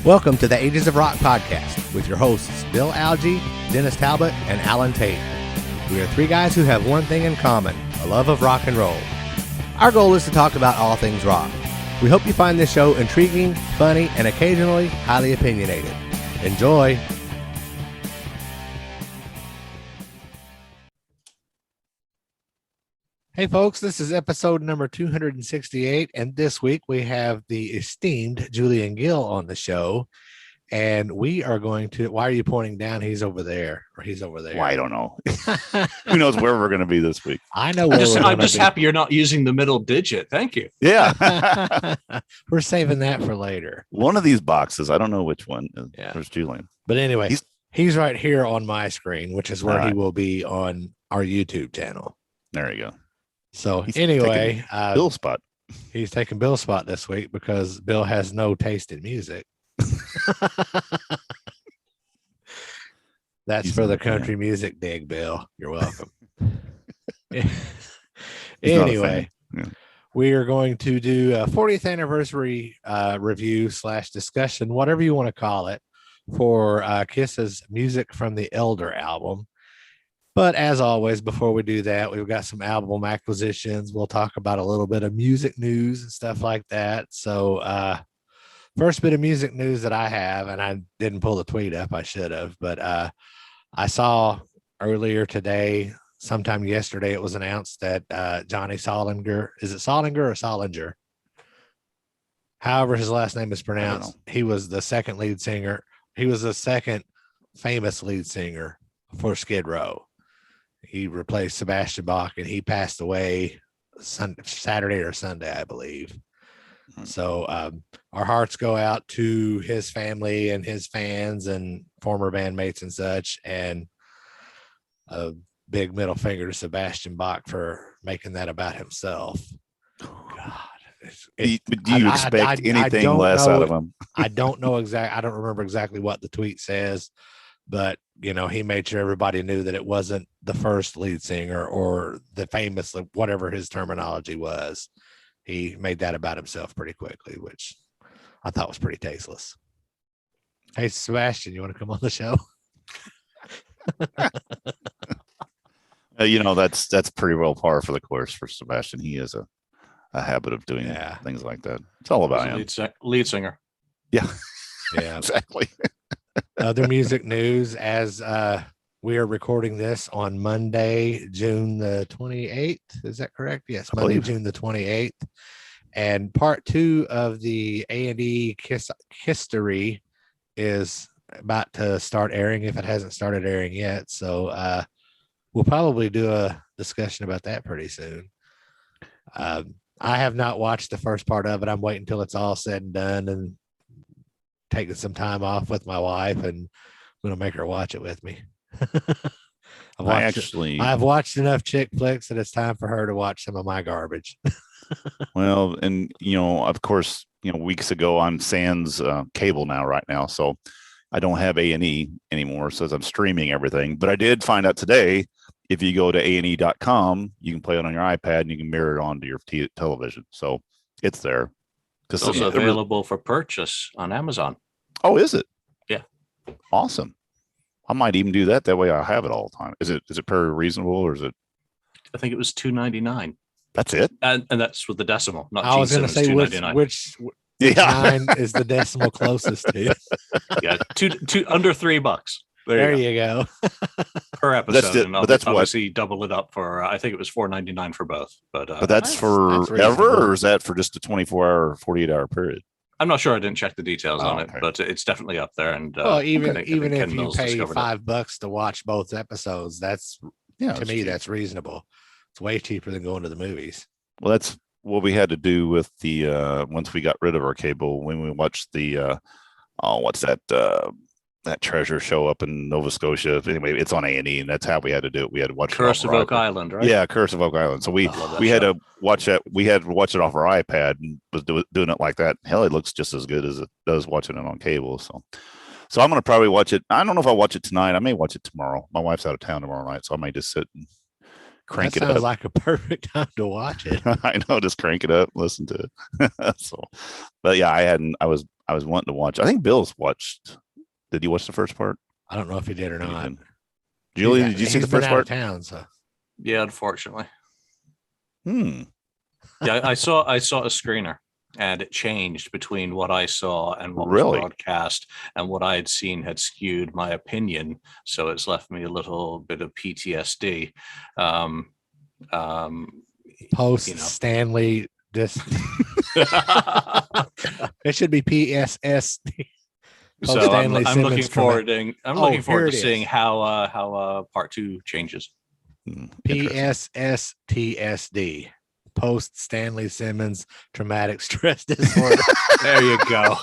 Welcome to the Ages of Rock podcast with your hosts, Bill Algie, Dennis Talbot, and Alan Tate. We are three guys who have one thing in common, a love of rock and roll. Our goal is to talk about all things rock. We hope you find this show intriguing, funny, and occasionally highly opinionated. Enjoy! Hey folks, this is episode number 268, and this week we have the esteemed Julian Gill on the show, and we are going to, why are you pointing down? He's over there, or he's over there. Well, I don't know. Who knows where we're going to be this week? I know where I'm just happy you're not using the middle digit. Thank you. Yeah. We're saving that for later. One of these boxes, I don't know which one. Yeah. There's Julian. But anyway, he's right here on my screen, which is where he will be on our YouTube channel. There you go. So He's anyway, Bill's spot. He's taking Bill's spot this week because Bill has no taste in music. That's for the country music dig, Bill. You're welcome. Anyway, we are going to do a 40th anniversary review / discussion, whatever you want to call it, for Kiss's Music from the Elder album. But as always, before we do that, we've got some album acquisitions. We'll talk about a little bit of music news and stuff like that. So first bit of music news that I have, and I didn't pull the tweet up, I should have, but I saw earlier today, sometime yesterday, it was announced that Johnny Solinger, is it Solinger or Solinger? However his last name is pronounced, he was the second lead singer. He was the second famous lead singer for Skid Row. He replaced Sebastian Bach, and he passed away Saturday or Sunday, I believe. So our hearts go out to his family and his fans and former bandmates and such, and a big middle finger to Sebastian Bach for making that about himself. God, do you expect anything less out of him? I don't know exactly. I don't remember exactly what the tweet says, but he made sure everybody knew that it wasn't the first lead singer or the famous, whatever his terminology was. He made that about himself pretty quickly, which I thought was pretty tasteless. Hey, Sebastian, you want to come on the show? That's pretty well par for the course for Sebastian. He has a habit of doing things like that. It's all about him. Lead singer. Yeah. Yeah, exactly. Other music news, as we are recording this on Monday, June the 28th. Is that correct? Yes, Monday, June the 28th. And part 2 of the A&E history is about to start airing, if it hasn't started airing yet. So we'll probably do a discussion about that pretty soon. I have not watched the first part of it. I'm waiting until it's all said and done and taking some time off with my wife, and I'm going to make her watch it with me. I've watched enough chick flicks that it's time for her to watch some of my garbage. Well, and of course, weeks ago I'm sans cable right now, so I don't have A&E anymore, so I'm streaming everything. But I did find out today, if you go to ane.com, you can play it on your iPad and you can mirror it onto your television, so it's there. It's also available for purchase on Amazon. Oh, is it? Yeah. Awesome. I might even do that. That way I have it all the time. Is it very reasonable, or is it? I think it was $2.99. That's it? And that's with the decimal, not I was going to say which nine is the decimal closest to. Yeah, two under $3. There you go. Per episode. But that's obviously double it up for, I think it was $4.99 for both. But that's forever, or is that for just a 24-hour, 48-hour period? I'm not sure. I didn't check the details on it, but it's definitely up there. And even if you pay $5 to watch both episodes, that's to me, that's reasonable. It's way cheaper than going to the movies. Well, that's what we had to do with the once we got rid of our cable, when we watched the what's that that treasure show up in Nova Scotia. Anyway, it's on A&E, and that's how we had to do it. We had to watch Curse of Oak Island, right? Yeah, Curse of Oak Island. So we had to watch that. We had to watch it off our iPad and was doing it like that. Hell, it looks just as good as it does watching it on cable. So I'm going to probably watch it. I don't know if I'll watch it tonight. I may watch it tomorrow. My wife's out of town tomorrow night, so I may just sit and crank that it sounds up. like a perfect time to watch it. I know, just crank it up, listen to it. So, but yeah, I was wanting to watch. I think Bill's watched. Did you watch the first part? I don't know if he did or He not. didn't. Julian, did you see the first part? He's been out of town, so. Yeah, unfortunately. Yeah, I saw a screener, and it changed between what I saw and what Really? was broadcast, and what I had seen had skewed my opinion. So it's left me a little bit of PTSD. Post Stanley this it should be PSS. So I'm looking Simmons forward to here it seeing is. how part 2 changes. PSS TSD. Post Stanley Simmons traumatic stress disorder. There you go.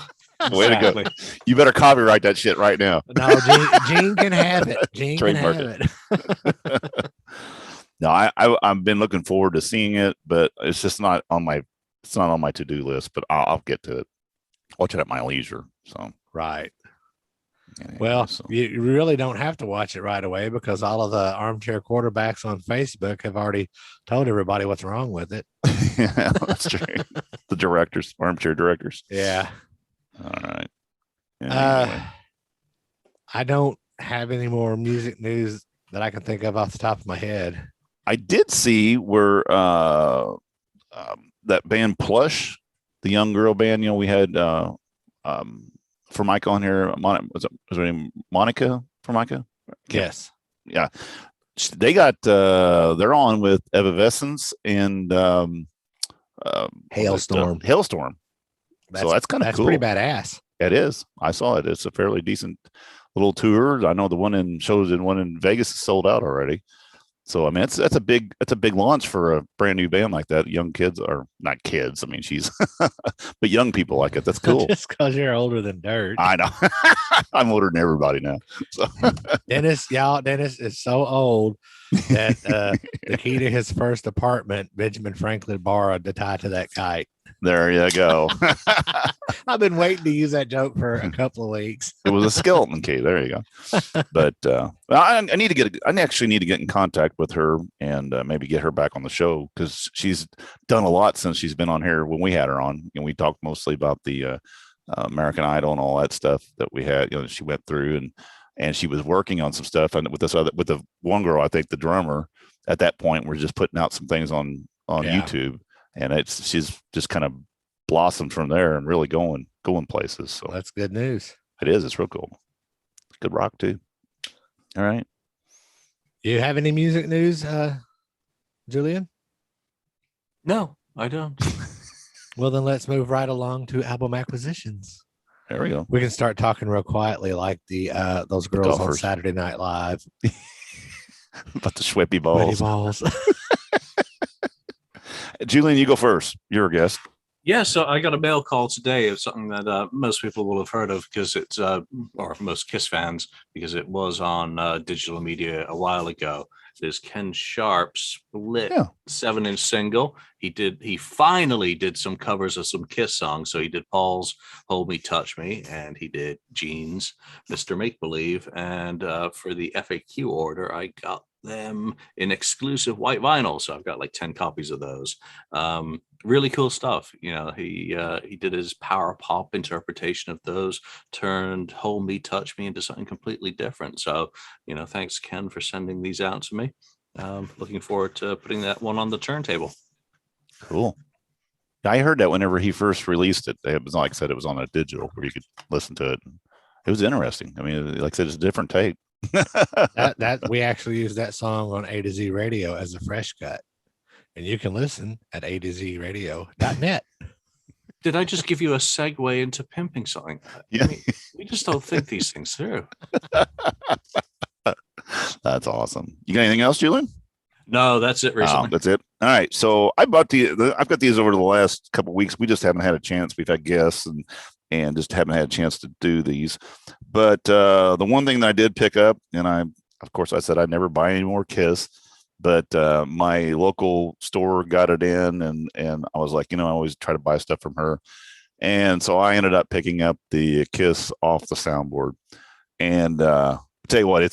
Way to go. You better copyright that shit right now. No, Gene can have it. Gene Trademark can have it. No, I've been looking forward to seeing it, but it's just not on my to-do list, but I'll get to it. Watch it at my leisure. So Right. anyway, Well, so. you really don't have to watch it right away because all of the armchair quarterbacks on Facebook have already told everybody what's wrong with it. Yeah, that's true. The directors, armchair directors. Yeah. All right. Anyway. I don't have any more music news that I can think of off the top of my head. I did see where that band Plush, the young girl band, we had Formica on here. Was her name Monica Formica? Yes. Yeah. They got they're on with Evanescence and Hailstorm. Hailstorm. So that's kind of cool. That's pretty badass. It is. I saw it. It's a fairly decent little tour. I know the one in Vegas is sold out already. So I mean, that's a big launch for a brand new band like that. Young kids, or not kids. I mean, she's but young people like it. That's cool. Just because you're older than dirt. I know. I'm older than everybody now. So Dennis is so old that the key to his first apartment, Benjamin Franklin borrowed to tie to that kite. There you go. I've been waiting to use that joke for a couple of weeks. It was a skeleton key. There you go. But I actually need to get in contact with her and maybe get her back on the show, because she's done a lot since she's been on here when we had her on. And we talked mostly about the American Idol and all that stuff that we had. She went through and she was working on some stuff. And with the one girl, I think the drummer at that point, we're just putting out some things on YouTube. And she's just kind of blossomed from there and really going places. So that's good news. It is. It's real cool. Good rock too. All right. You have any music news, Julian? No, I don't. Well, then let's move right along to album acquisitions. There we go. We can start talking real quietly, like those girls on Saturday Night Live. About the sweaty balls. Sweaty balls. Julian, you go first. You're a guest. Yeah, so I got a mail call today of something that most people will have heard of, because it's, or most KISS fans, because it was on digital media a while ago. There's Ken Sharp's split 7-inch single. He finally did some covers of some KISS songs. So he did Paul's Hold Me, Touch Me, and he did Gene's Mr. Make Believe. And for the FAQ order, I got them in exclusive white vinyl. So I've got like 10 copies of those. Really cool stuff. He did his power pop interpretation of those, turned Hold Me, Touch Me into something completely different. So, thanks, Ken, for sending these out to me. Looking forward to putting that one on the turntable. Cool. I heard that whenever he first released it. It was, like I said, it was on a digital where you could listen to it. It was interesting. I mean, like I said, it's a different tape. that we actually used that song on A to Z Radio as a fresh cut. And you can listen at A to Z Radio.net. Did I just give you a segue into pimping something? Yeah. We just don't think these things through. That's awesome. You got anything else, Julian? No, that's it recently. That's it. All right. So I've got these over the last couple of weeks. We just haven't had a chance. We've had guests and just haven't had a chance to do these. But the one thing that I did pick up, and of course I said I'd never buy any more KISS, but my local store got it in, and I was like, I always try to buy stuff from her. And so I ended up picking up the KISS Off the Soundboard. And tell you what,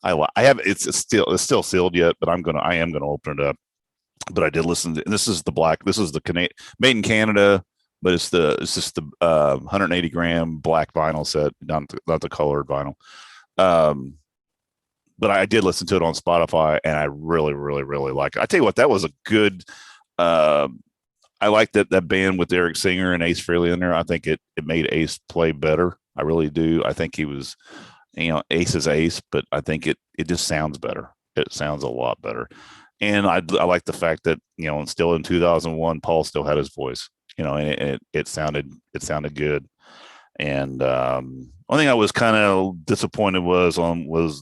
I have it's still sealed yet, but I am gonna open it up. But I did listen to, and this is the made in Canada, but it's just the 180 gram black vinyl set, not the colored vinyl. But I did listen to it on Spotify, and I really, really, really like it. I tell you what, that was a good. I like that band with Eric Singer and Ace Frehley in there. I think it made Ace play better. I really do. I think he was, Ace is Ace, but I think it just sounds better. It sounds a lot better. And I like the fact that, still in 2001, Paul still had his voice, and it sounded good. And one thing I was kind of disappointed was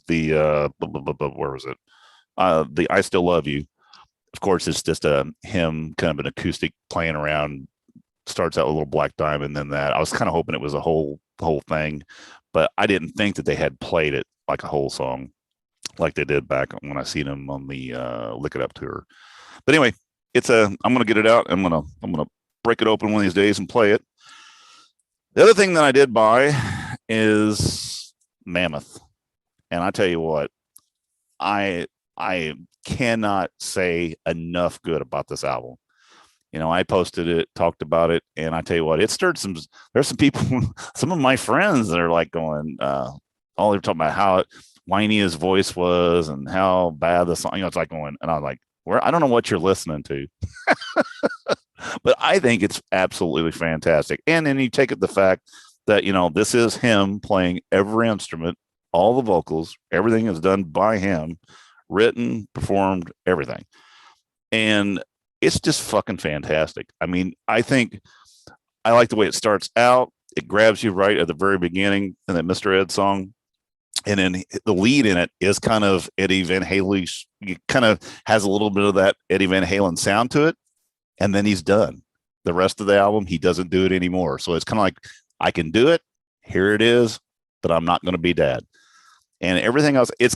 the where was it? The I Still Love You. Of course, it's just him kind of an acoustic playing around. Starts out with a little Black Diamond, then that. I was kind of hoping it was the whole thing, but I didn't think that they had played it like a whole song, like they did back when I seen them on the Lick It Up tour. But anyway, I'm gonna get it out. I'm gonna break it open one of these days and play it. The other thing that I did buy is Mammoth, and I tell you what, I cannot say enough good about this album. I posted it, talked about it, and I tell you what, it stirred there's some people, some of my friends that are like going, all they're talking about how whiny his voice was and how bad the song, it's like going, and I'm like, I don't know what you're listening to, but I think it's absolutely fantastic. And then you take it the fact that, this is him playing every instrument, all the vocals, everything is done by him, written, performed, everything. And it's just fucking fantastic. I mean, I think I like the way it starts out. It grabs you right at the very beginning in that Mr. Ed song. And then the lead in it is kind of Eddie Van Halen. Kind of has a little bit of that Eddie Van Halen sound to it. And then he's done. The rest of the album, he doesn't do it anymore. So it's kind of like, I can do it. Here it is, but I'm not going to be Dad. And everything else, it's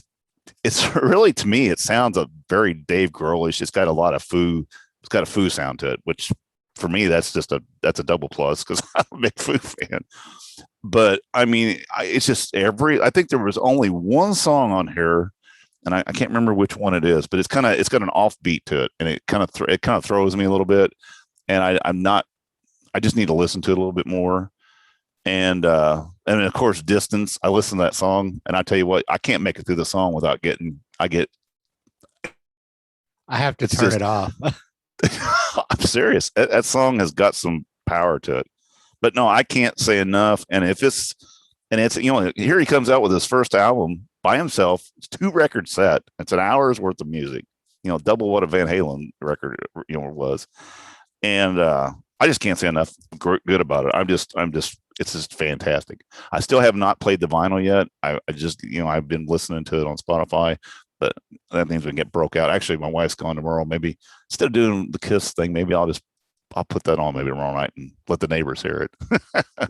really, to me, it sounds a very Dave Grohl-ish. It's got a lot of Foo. It's got a Foo sound to it, which for me, that's a double plus because I'm a big Foo fan. But I mean, it's just I think there was only one song on here, and I can't remember which one it is, but it's got an offbeat to it, and it kind of throws me a little bit. And I just need to listen to it a little bit more. And of course, Distance. I listen to that song, and I tell you what, I can't make it through the song without I have to turn it off. I'm serious. That song has got some power to it. But no, I can't say enough. And it's here he comes out with his first album by himself. It's 2-record set. It's an hour's worth of music. Double what a Van Halen record was. And I just can't say enough good about it. It's just fantastic. I still have not played the vinyl yet. I just I've been listening to it on Spotify. But that thing's gonna get broke out. Actually, my wife's gone tomorrow. Maybe instead of doing the Kiss thing, maybe I'll put that on maybe tomorrow night and let the neighbors hear it.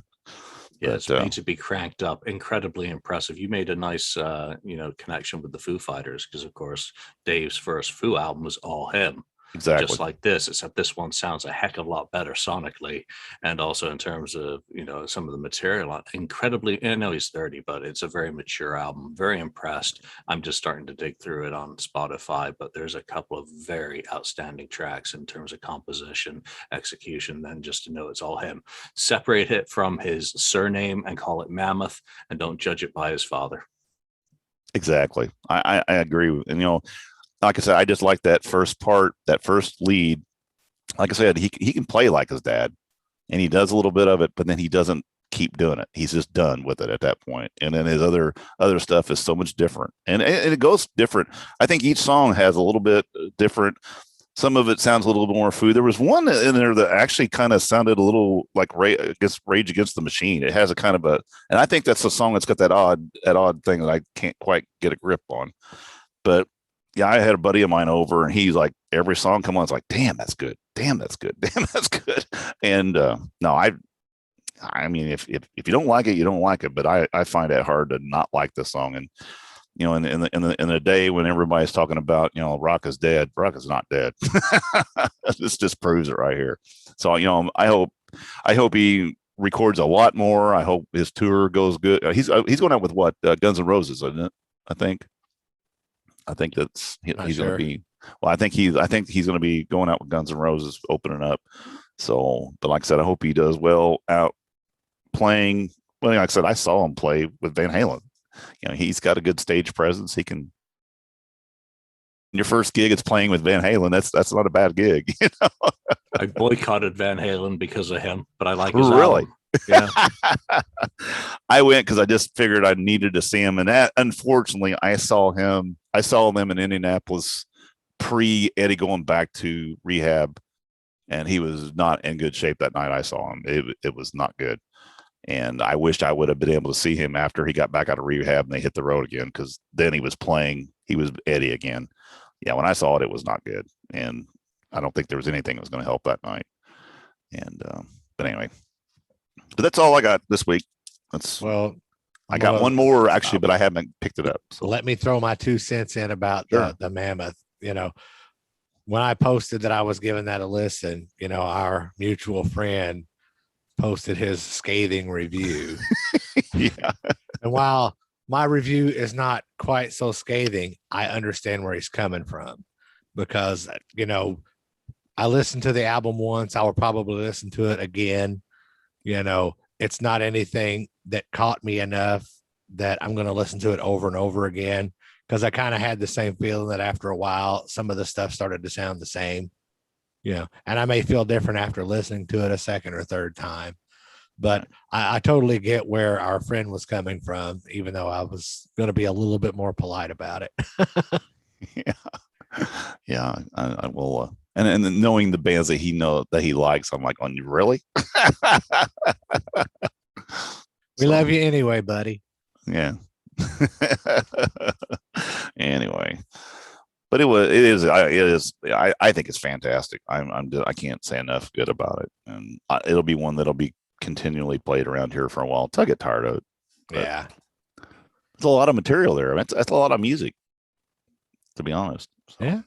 Yeah, it's going to be cranked up. Incredibly impressive. You made a nice, connection with the Foo Fighters because, of course, Dave's first Foo album was all him. Exactly. Just like this, except this one sounds a heck of a lot better sonically, and also in terms of some of the material. Incredibly, I know he's 30, but it's a very mature album. Very impressed. I'm just starting to dig through it on Spotify, but there's a couple of very outstanding tracks in terms of composition, execution. Then just to know it's all him. Separate it from his surname and call it Mammoth, and don't judge it by his father. Exactly. I agree. And like I said, I just like that first part, that first lead. Like I said, he can play like his dad, and he does a little bit of it, but then he doesn't keep doing it. He's just done with it at that point. And then his other stuff is so much different, and it goes different. I think each song has a little bit different. Some of it sounds a little bit more Foo. There was one in there that actually kind of sounded a little like Rage Against the Machine. It has a kind of and I think that's a song that's got that odd thing that I can't quite get a grip on, but. Yeah, I had a buddy of mine over, and he's like, every song come on, it's like, damn, that's good. Damn, that's good. Damn, that's good. And no, I mean, if you don't like it, you don't like it. But I find it hard to not like this song. And in the day when everybody's talking about rock is dead, rock is not dead. This just proves it right here. So I hope he records a lot more. I hope his tour goes good. He's going out with what, Guns N' Roses, isn't it? I think that's he's sure. going to be. Well, I think he's going to be going out with Guns N' Roses opening up. So, but like I said, I hope he does well out playing. Well, like I said, I saw him play with Van Halen. He's got a good stage presence. He can. Your first gig is playing with Van Halen. That's not a bad gig. I boycotted Van Halen because of him, but I like his really. album. Yeah. I went because I just figured I needed to see him, and that unfortunately I saw them in Indianapolis pre Eddie going back to rehab, and he was not in good shape that night. I saw him. It was not good. And I wished I would have been able to see him after he got back out of rehab and they hit the road again, because then he was Eddie again. Yeah, when I saw it, it was not good. And I don't think there was anything that was going to help that night. And, but anyway, but that's all I got this week. I got one more actually, but I haven't picked it up. So let me throw my 2 cents in about the Mammoth. When I posted that I was giving that a listen, our mutual friend posted his scathing review. Yeah. And while my review is not quite so scathing, I understand where he's coming from, because, I listened to the album once. I will probably listen to it again. It's not anything that caught me enough that I'm going to listen to it over and over again, because I kind of had the same feeling that after a while, some of the stuff started to sound the same. And I may feel different after listening to it a second or third time, but I totally get where our friend was coming from, even though I was going to be a little bit more polite about it. Yeah. I will. And knowing the bands that he likes, I'm like, oh, you really? We love you anyway, buddy. Yeah. Anyway. But I think it's fantastic. I can't say enough good about it, and it'll be one that'll be continually played around here for a while until I get tired of it. But yeah, there's a lot of material there. That's a lot of music, to be honest. So, yeah.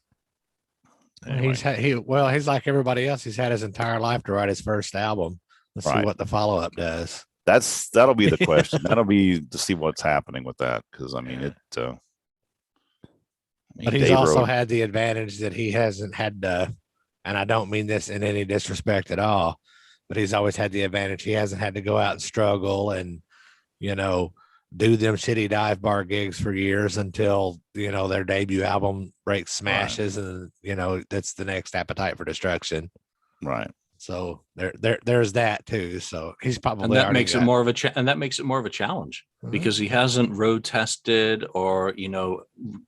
Anyway. He's like everybody else. He's had his entire life to write his first album. Let's see what the follow-up does. That'll be the question. That'll be to see what's happening with that, because I mean it. But he's also had the advantage that he hasn't had to, and I don't mean this in any disrespect at all, but he's always had the advantage. He hasn't had to go out and struggle and, do them shitty dive bar gigs for years until, their debut album breaks smashes. Right. And, that's the next Appetite for Destruction. Right. So there's that too. So he's probably, and that makes it more of a challenge, because he hasn't road tested or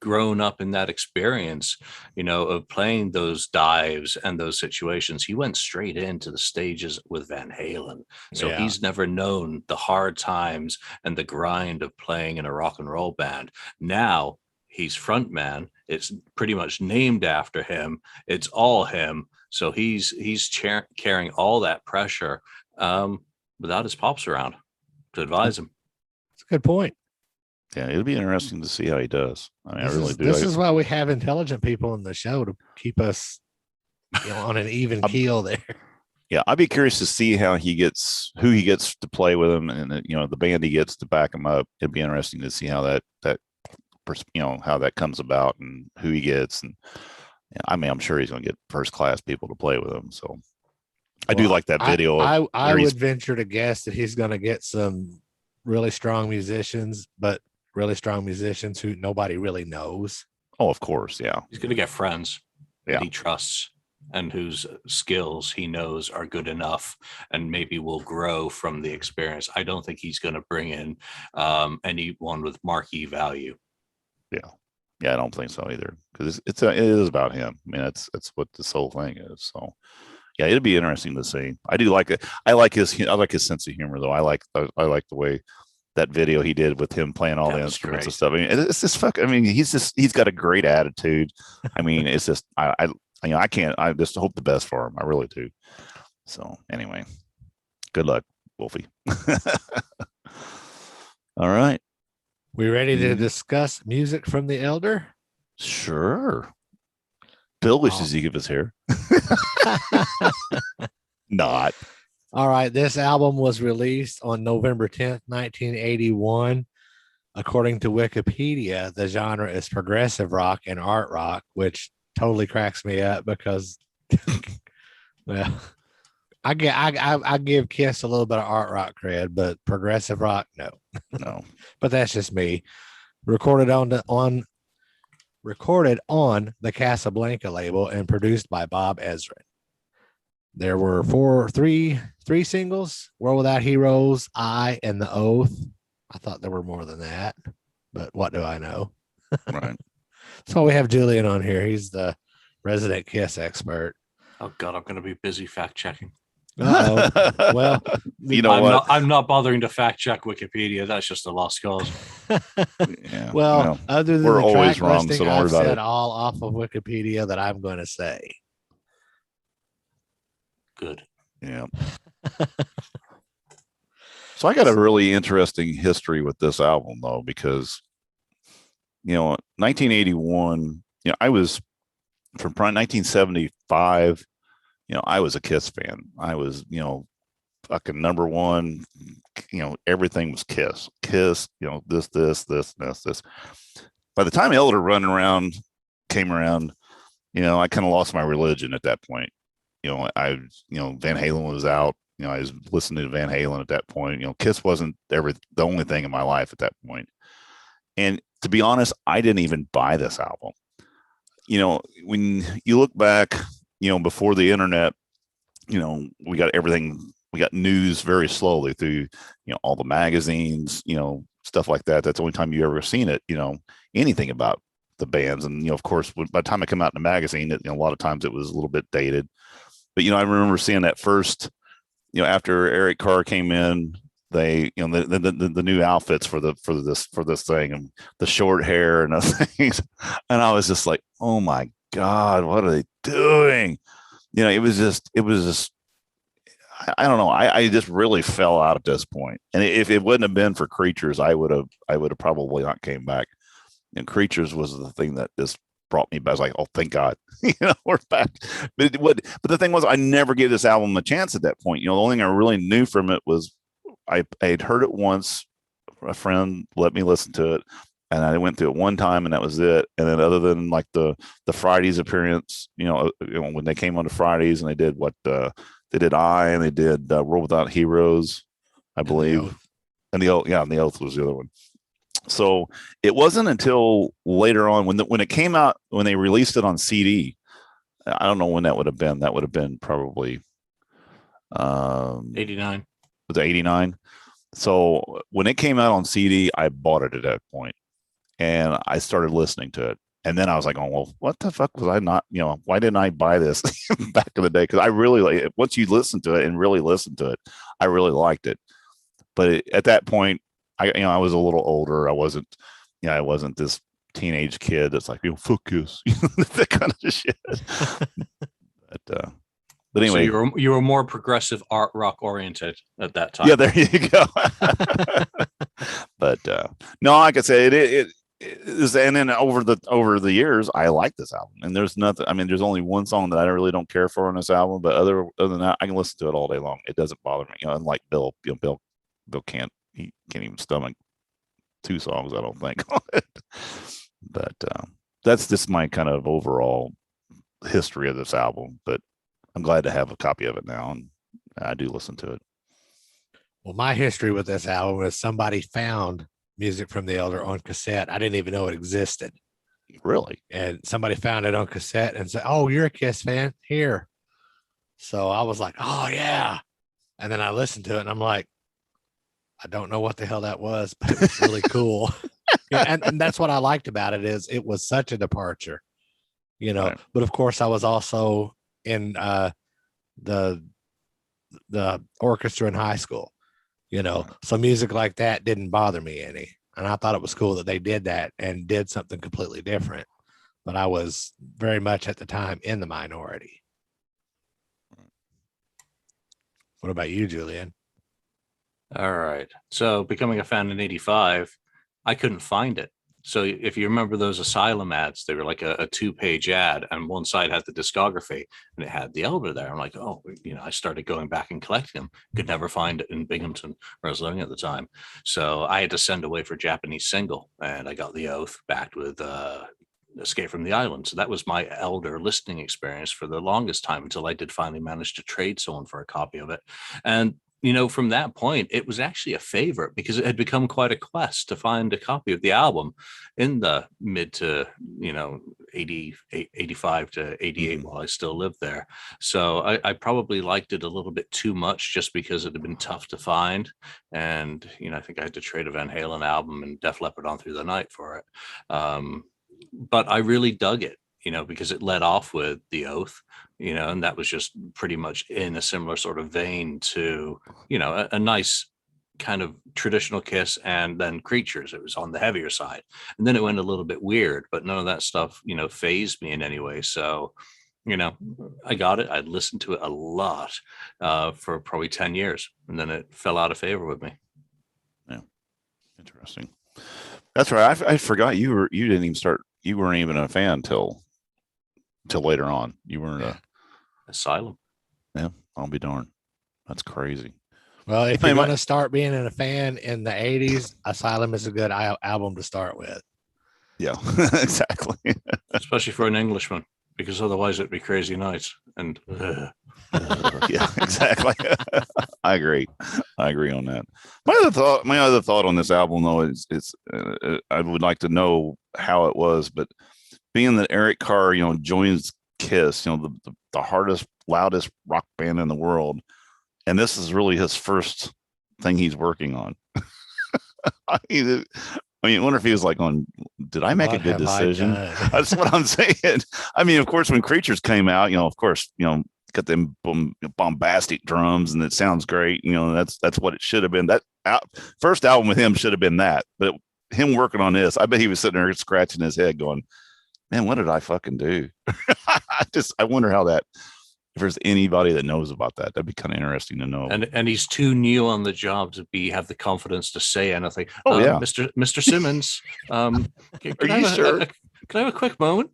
grown up in that experience of playing those dives and those situations. He went straight into the stages with Van Halen, so he's never known the hard times and the grind of playing in a rock and roll band. Now he's front man. It's pretty much named after him. It's all him. So he's carrying all that pressure without his pops around to advise him. That's a good point. Yeah, it'll be interesting to see how he does. I mean, I really do. This is why we have intelligent people in the show, to keep us on an even keel there. Yeah, I'd be curious to see who he gets to play with him, and the band he gets to back him up. It'd be interesting to see how that how that comes about and who he gets. And I mean, I'm sure he's going to get first class people to play with him. So I do like that video. I would venture to guess that he's going to get some really strong musicians, but really strong musicians who nobody really knows. Oh, of course. Yeah. He's going to get friends that he trusts and whose skills he knows are good enough and maybe will grow from the experience. I don't think he's going to bring in anyone with marquee value. Yeah. Yeah, I don't think so either, because it is about him. I mean, that's what this whole thing is. So, yeah, it'd be interesting to see. I do like it. I like his sense of humor, though. I like the way that video he did with him playing all the instruments and stuff. I mean, it's just fuck. I mean, he's got a great attitude. I mean, it's just I just hope the best for him. I really do. So anyway, good luck, Wolfie. All right. We ready to discuss music from the Elder? Sure. Bill wishes he could was here. Not. All right. This album was released on November 10th, 1981. According to Wikipedia, the genre is progressive rock and art rock, which totally cracks me up because, well, I give Kiss a little bit of art rock cred, but progressive rock, no. No. But that's just me. Recorded on the Casablanca label and produced by Bob Ezrin. There were three singles: World Without Heroes, I, and The Oath. I thought there were more than that, but what do I know? Right. So we have Julian on here. He's the resident Kiss expert. Oh God, I'm going to be busy fact checking. Uh-oh. Well, you know what? I'm not bothering to fact check Wikipedia. That's just a lost cause. Yeah. well, no. other than We're the always track wrong, listing, so don't worry I've about said it. all off of Wikipedia that I'm going to say. Good. Yeah. So I got a really interesting history with this album, though, because 1981. I was from 1975. I was a Kiss fan. I was, fucking number one. Everything was Kiss. Kiss. This. By the time Elder Run Around came around, I kind of lost my religion at that point. Van Halen was out. I was listening to Van Halen at that point. Kiss wasn't the only thing in my life at that point. And to be honest, I didn't even buy this album. When you look back, before the internet, we got everything. We got news very slowly through, all the magazines, stuff like that. That's the only time you ever seen it, anything about the bands. And, of course, by the time it came out in the magazine, a lot of times it was a little bit dated. But, I remember seeing that first, after Eric Carr came in, they, the new outfits for this thing and the short hair and the things. And I was just like, oh my God, what are they doing? It was just, I don't know. I just really fell out at this point. And if it wouldn't have been for Creatures, I would have probably not came back. And Creatures was the thing that just brought me back. I was like, oh, thank God, we're back. But the thing was, I never gave this album a chance at that point. The only thing I really knew from it was I had heard it once. A friend let me listen to it, and I went through it one time, and that was it. And then, other than like the Fridays appearance, when they came on to Fridays, and they did they did I, and they did World Without Heroes, I believe, and the Oath was the other one. So it wasn't until later on when it came out, when they released it on CD. I don't know when that would have been. That would have been probably 89. Was it 89? So when it came out on CD, I bought it at that point, and I started listening to it. And then I was like, oh, well, what the fuck was I not, why didn't I buy this back in the day? Because I really like it. Once you listen to it and really listen to it, I really liked it. But at that point, I was a little older. I wasn't this teenage kid that's like, fuck this, that kind of shit. But anyway, so you were more progressive art rock oriented at that time. Yeah, there you go. But no, like I said, it is, and then over the years, I like this album. And there's nothing. I mean, there's only one song that I really don't care for on this album, but other than that, I can listen to it all day long. It doesn't bother me. Unlike Bill, Bill can't even stomach 2 songs, I don't think. But that's just my kind of overall history of this album. But I'm glad to have a copy of it now, and I do listen to it. Well, my history with this album is somebody found Music from the Elder on cassette. I didn't even know it existed. Really? And somebody found it on cassette and said, oh, you're a Kiss fan? Here. So I was like, oh, yeah. And then I listened to it, and I'm like, I don't know what the hell that was, but it was really cool. And that's what I liked about it, is it was such a departure, Right. But of course, I was also in the orchestra in high school, so music like that didn't bother me any. And I thought it was cool that they did that and did something completely different. But I was very much at the time in the minority. What about you, Julian? All right. So becoming a fan in 85, I couldn't find it. So if you remember those Asylum ads, they were like a 2-page ad, and one side had the discography and it had the Elder there. I'm like, oh, I started going back and collecting them. Could never find it in Binghamton, where I was living at the time. So I had to send away for Japanese single, and I got the Oath backed with Escape from the Island. So that was my Elder listening experience for the longest time, until I did finally manage to trade someone for a copy of it. And from that point, it was actually a favorite, because it had become quite a quest to find a copy of the album in the mid to, 85 to 88 while I still lived there. So I probably liked it a little bit too much, just because it had been tough to find. And, I think I had to trade a Van Halen album and Def Leppard On Through the Night for it. But I really dug it, because it led off with the Oath, and that was just pretty much in a similar sort of vein to, a nice kind of traditional Kiss, and then Creatures. It was on the heavier side, and then it went a little bit weird, but none of that stuff, phased me in any way. So, I got it. I'd listened to it a lot for probably 10 years, and then it fell out of favor with me. Yeah, interesting. That's right. I forgot you didn't even start. You weren't even a fan till later on. You weren't a Asylum. Yeah, I'll be darned. That's crazy. Well, if you're going to start being a fan in the 80s, Asylum is a good album to start with. Yeah, exactly. Especially for an Englishman, because otherwise it'd be Crazy Nights. And yeah, exactly. I agree on that. My other thought on this album, though, is I would like to know how it was, but being that Eric Carr, joins Kiss, the hardest, loudest rock band in the world, and this is really his first thing he's working on. I wonder if he was like, did I make a good decision? That's what I'm saying. Of course, when Creatures came out, got them bombastic drums, and it sounds great. That's what it should have been. That first album with him should have been that. But him working on this, I bet he was sitting there scratching his head, going, "Man, what did I fucking do?" I wonder how that. If there's anybody that knows about that, that'd be kind of interesting to know. And he's too new on the job to have the confidence to say anything. Oh yeah, Mr. Simmons. Are you sure? Can I have a quick moment?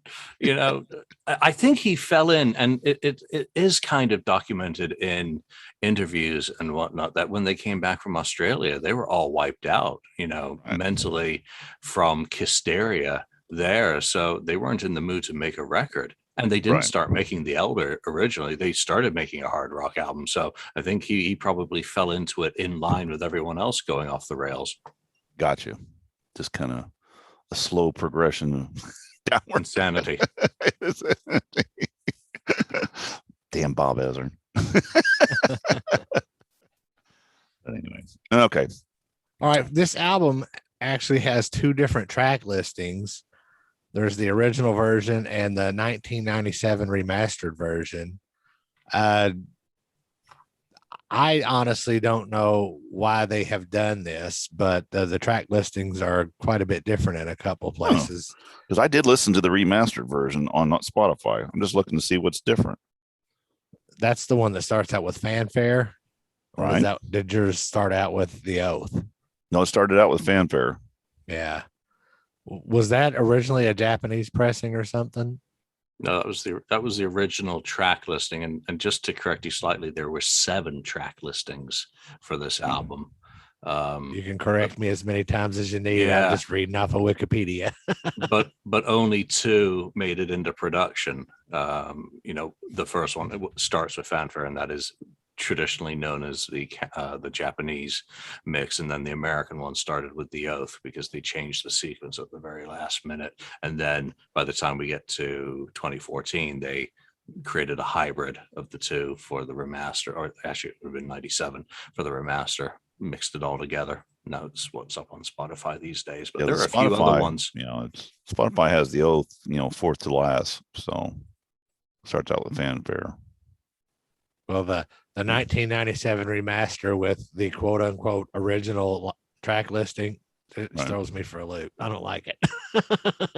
I think he fell in, and it is kind of documented in interviews and whatnot, that when they came back from Australia, they were all wiped out, mentally from Kissteria there. So they weren't in the mood to make a record. And they didn't start making the Elder originally. They started making a hard rock album. So I think he probably fell into it in line with everyone else going off the rails. Gotcha. Just kind of a slow progression downward. Insanity. Damn Bob Ezrin. But anyways, okay. All right. This album actually has two different track listings. There's the original version and the 1997 remastered version. I honestly don't know why they have done this, but the track listings are quite a bit different in a couple places. Because I did listen to the remastered version on Spotify. I'm just looking to see what's different. That's the one that starts out with Fanfare. Right. Did yours start out with The Oath? No, it started out with Fanfare. Yeah. Was that originally a Japanese pressing or something? No, that was the original track listing. And just to correct you slightly, there were 7 track listings for this album. You can correct me as many times as you need. Yeah. I'm just reading off of Wikipedia. but only 2 made it into production. The first one starts with Fanfare, and that is traditionally known as the Japanese mix, and then the American one started with The Oath, because they changed the sequence at the very last minute. And then by the time we get to 2014, they created a hybrid of the two for the remaster, or actually it would have been 97 for the remaster, mixed it all together. Now it's what's up on Spotify these days, but there are a few other ones. Spotify has The Oath, fourth to last, so starts out with Fanfare. Well, the 1997 remaster with the quote unquote original track listing, it throws me for a loop. I don't like it.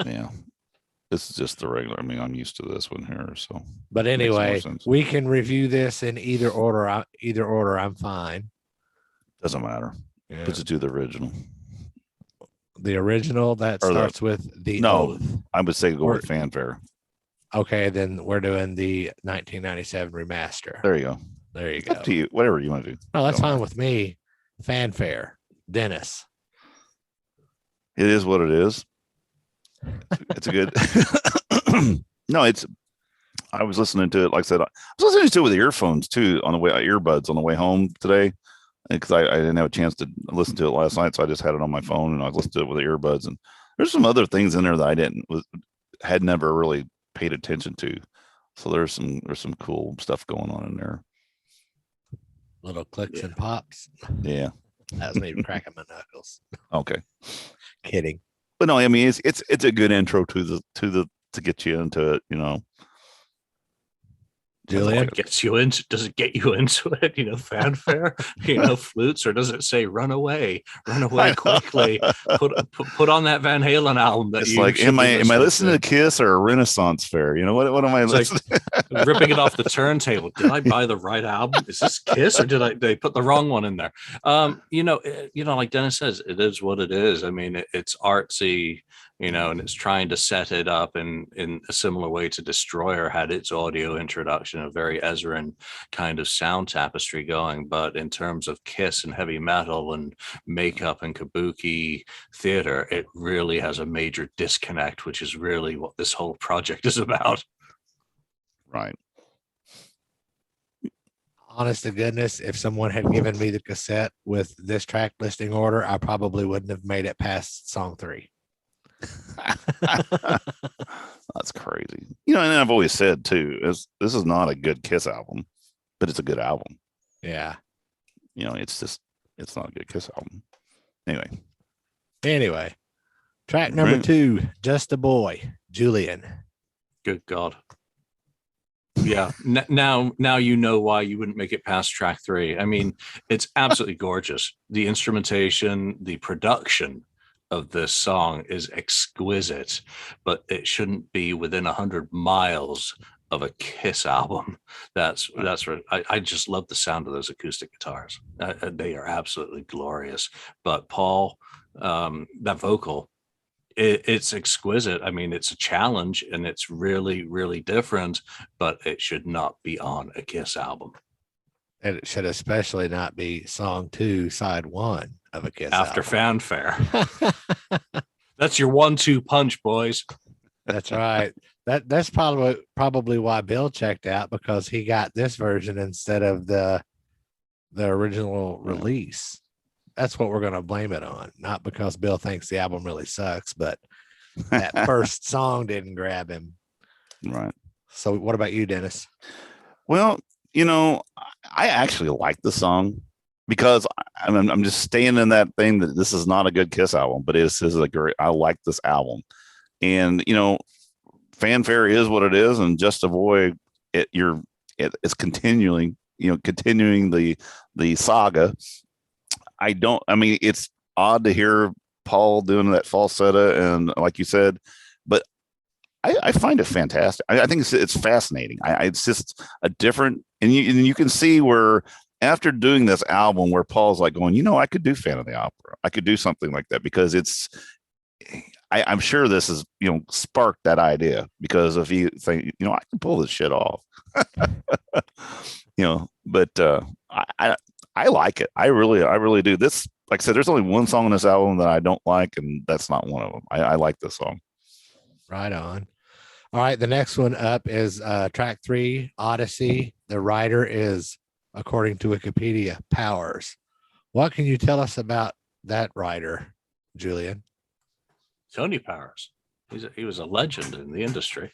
Yeah. This is just the regular. I'm used to this one here. So, but anyway, we can review this in either order. I'm fine. Doesn't matter. Yeah. Let's do the original. The original that Or starts with the No, oath. I would say go Or- with Fanfare. Okay, then we're doing the 1997 remaster. There you go. There you It's go. up to you. Whatever you want to do. No, that's Don't fine matter. with me. Fanfare. Dennis. It is what it is. It's a good. No, it's. I was listening to it. Like I said, I was listening to it with earphones too on the way, earbuds on the way home today, because I didn't have a chance to listen to it last night, so I just had it on my phone and I listened to it with the earbuds. And there's some other things in there that I had never really paid attention to. So there's some cool stuff going on in there. Little clicks and pops. Yeah. That was me cracking my knuckles. Okay. Kidding. But no, I mean it's a good intro to get you into it, you know. Julian? What gets you into? Does it get you into it? You know, fanfare. You know, flutes, or does it say "run away quickly"? Put on that Van Halen album. That It's you like, should am be I listening to Kiss or a Renaissance fair? You know what am I It's listening? like ripping it off the turntable. Did I buy the right album? Is this Kiss, or did they put the wrong one in there? Like Dennis says, it is what it is. I mean, it's artsy, you know, and it's trying to set it up in a similar way to Destroyer had its audio introduction, a very Ezrin kind of sound tapestry going. But in terms of Kiss and heavy metal and makeup and kabuki theater, it really has a major disconnect, which is really what this whole project is about. Right. Honest to goodness, if someone had given me the cassette with this track listing order, I probably wouldn't have made it past song 3. That's crazy. You know, and I've always said too, this is not a good Kiss album, but it's a good album. Yeah. You know, it's not a good Kiss album. Anyway, Track number Right. 2, Just a Boy, Julian. Good God. Yeah. Now you know why you wouldn't make it past track 3. I mean, it's absolutely gorgeous. The instrumentation, the production of this song is exquisite, but it shouldn't be within 100 miles of a Kiss album. That's where I just love the sound of those acoustic guitars. They are absolutely glorious. But Paul, that vocal, it's exquisite. I mean, it's a challenge and it's really, really different, but it should not be on a Kiss album. And it should especially not be song 2, side 1 of a Kiss After album. Fanfare. That's your 1-2 punch, boys. That's right. That's probably why Bill checked out, because he got this version instead of the original release. That's what we're going to blame it on, not because Bill thinks the album really sucks, but that first song didn't grab him. right. So what about you, Dennis? Well, you know, I actually like the song because I'm just staying in that thing that this is not a good Kiss album, but this is a great. I like this album, and you know, Fanfare is what it is, and Just a Boy, it's continuing the saga. I mean, it's odd to hear Paul doing that falsetto, and like you said, but I find it fantastic. I think it's fascinating. It's just a different, and you can see where after doing this album, where Paul's like going, you know, I could do Fan of the Opera. I could do something like that, because I'm sure this is, you know, sparked that idea, because if you think, you know, I can pull this shit off, you know, but I like it. I really do. This, like I said, there's only one song on this album that I don't like, and that's not one of them. I like this song. Right on. All right. The next one up is track 3, Odyssey. The writer is, according to Wikipedia, Powers. What can you tell us about that writer, Julian? Tony Powers. He was a legend in the industry.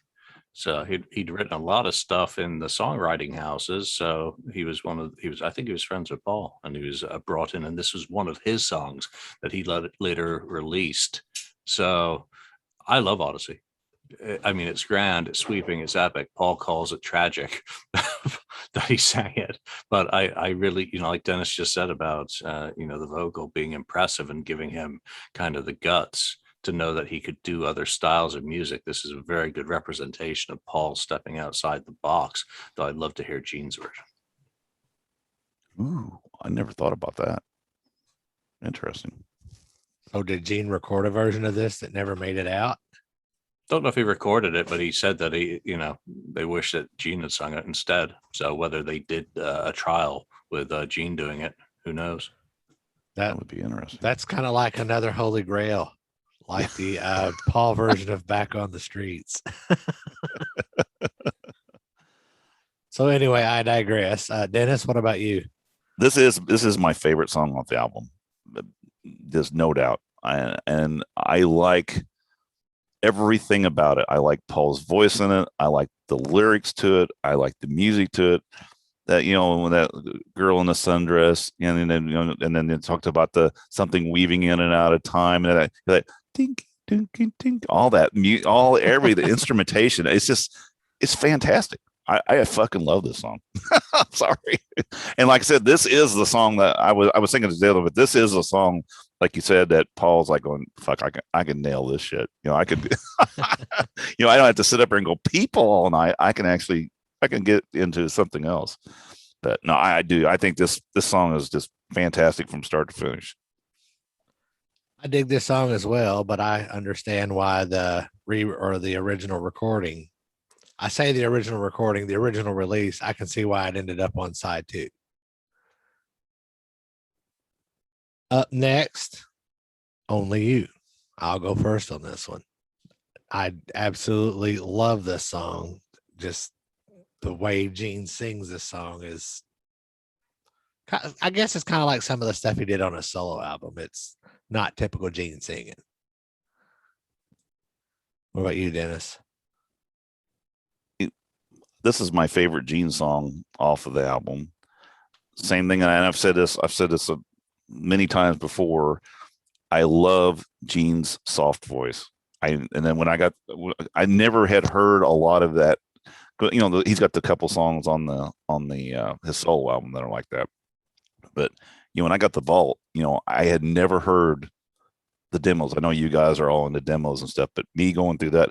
So he'd written a lot of stuff in the songwriting houses. So I think he was friends with Paul, and he was brought in, and this was one of his songs that he later released. So I love Odyssey. I mean, it's grand, it's sweeping, it's epic. Paul calls it tragic that he sang it. But I really, you know, like Dennis just said about, the vocal being impressive and giving him kind of the guts to know that he could do other styles of music. This is a very good representation of Paul stepping outside the box, though I'd love to hear Gene's version. Ooh, I never thought about that. Interesting. Oh, did Gene record a version of this that never made it out? Don't know if he recorded it, but he said that they wish that Gene had sung it instead. So whether they did a trial with Gene doing it, who knows? That would be interesting. That's kind of like another holy grail, like the Paul version of Back on the Streets. So anyway, I digress. Dennis, what about you? This is my favorite song off the album. There's no doubt. I like everything about it. I like Paul's voice in it. I like the lyrics to it. I like the music to it. That, when that girl in the sundress, and then they talked about the something weaving in and out of time, and that tink tink tink, all that the instrumentation. It's fantastic. I fucking love this song. I'm sorry. And like I said, this is the song that I was thinking today, but this is a song, like you said, that Paul's like going, fuck, I can nail this shit. I could, I don't have to sit up here and go people all night. I can get into something else. But no, I do. I think this song is just fantastic from start to finish. I dig this song as well, but I understand why the original recording. I say the original recording, the original release, I can see why it ended up on side 2. Up next, Only You. I'll go first on this one. I absolutely love this song. Just the way Gene sings this song is, I guess it's kind of like some of the stuff he did on a solo album. It's not typical Gene singing. What about you, Dennis? This is my favorite Gene song off of the album. Same thing, and I've said this many times before. I love Gene's soft voice. And then when I never had heard a lot of that. He's got the couple songs on the his solo album that are like that. But when I got the Vault, I had never heard the demos. I know you guys are all into demos and stuff, but me going through that,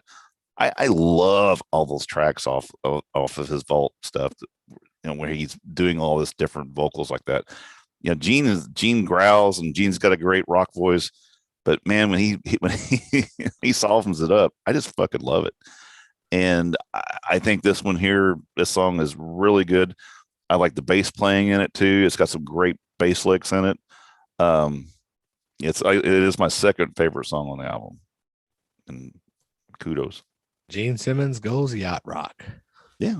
I love all those tracks off of his Vault stuff, where he's doing all this different vocals like that. Gene growls, and Gene's got a great rock voice, but man, when he softens it up, I just fucking love it. And I think this song is really good. I like the bass playing in it too. It's got some great bass licks in it. It is my second favorite song on the album, and kudos. Gene Simmons goes yacht rock. Yeah.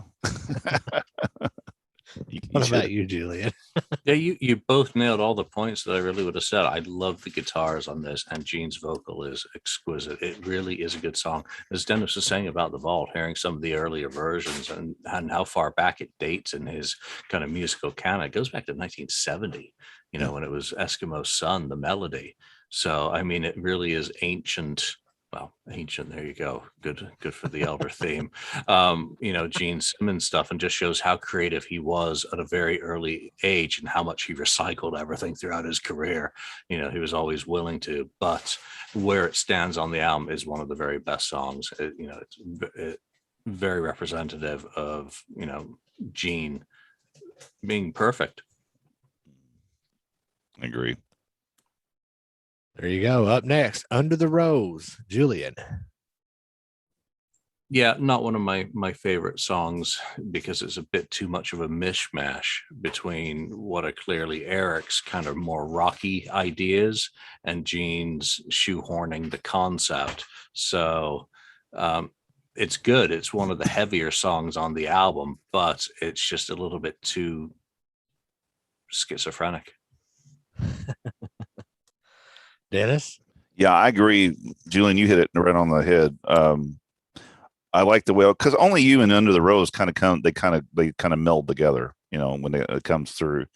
What about you, Julian? Yeah, you both nailed all the points that I really would have said. I love the guitars on this, and Gene's vocal is exquisite. It really is a good song. As Dennis was saying about the Vault, hearing some of the earlier versions and how far back it dates in his kind of musical canon, it goes back to 1970, when it was Eskimo Sun, the melody. So, I mean, it really is ancient. Well, ancient, there you go. Good for the elder theme. Gene Simmons stuff, and just shows how creative he was at a very early age and how much he recycled everything throughout his career. He was always willing to, but where it stands on the album is one of the very best songs. It's very representative of, Gene being perfect. I agree. There you go. Up next, Under the Rose, Julian. Yeah, not one of my favorite songs, because it's a bit too much of a mishmash between what are clearly Eric's kind of more rocky ideas and Gene's shoehorning the concept. So it's good. It's one of the heavier songs on the album, but it's just a little bit too schizophrenic. Dennis? Yeah, I agree. Julian, you hit it right on the head. I like the way, because Only You and Under the Rose kind of meld together, when it comes through.